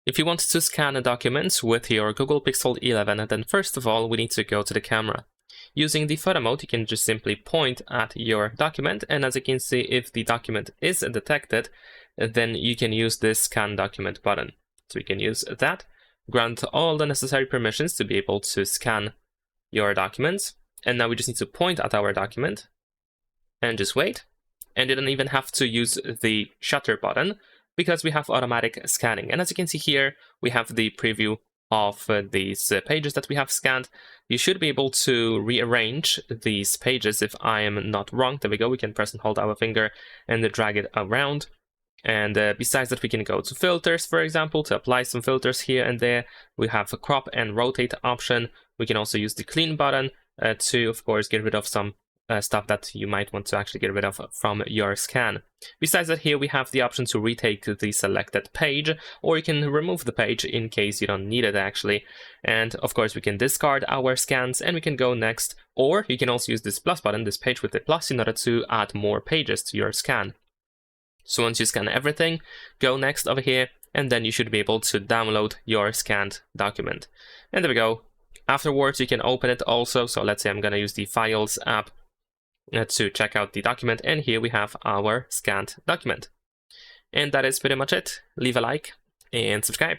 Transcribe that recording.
If you want to scan a document with your Google Pixel 11, then first of all, we need to go to the camera. Using the photo mode, you can just simply point at your document, and as you can see, if the document is detected, then you can use this scan document button. So you can use that, grant all the necessary permissions to be able to scan your documents, and now we just need to point at our document and just wait. And you don't even have to use the shutter button because we have automatic scanning. And as you can see here, we have the preview of these pages that we have scanned. You should be able to rearrange these pages if I am not wrong. There we go. We can press and hold our finger and drag it around. And besides that, we can go to filters, for example, to apply some filters here and there. We have a crop and rotate option. We can also use the clean button to, of course, get rid of some stuff that you might want to actually get rid of from your scan. Besides that, here we have the option to retake the selected page, or you can remove the page in case you don't need it actually. And of course, we can discard our scans and we can go next, or you can also use this plus button, this page with the plus, in order to add more pages to your scan. So once you scan everything, go next over here, and then you should be able to download your scanned document. And there we go. Afterwards, you can open it also. So let's say I'm going to use the Files app to check out the document, and here we have our scanned document. And that is pretty much it. Leave a like and subscribe.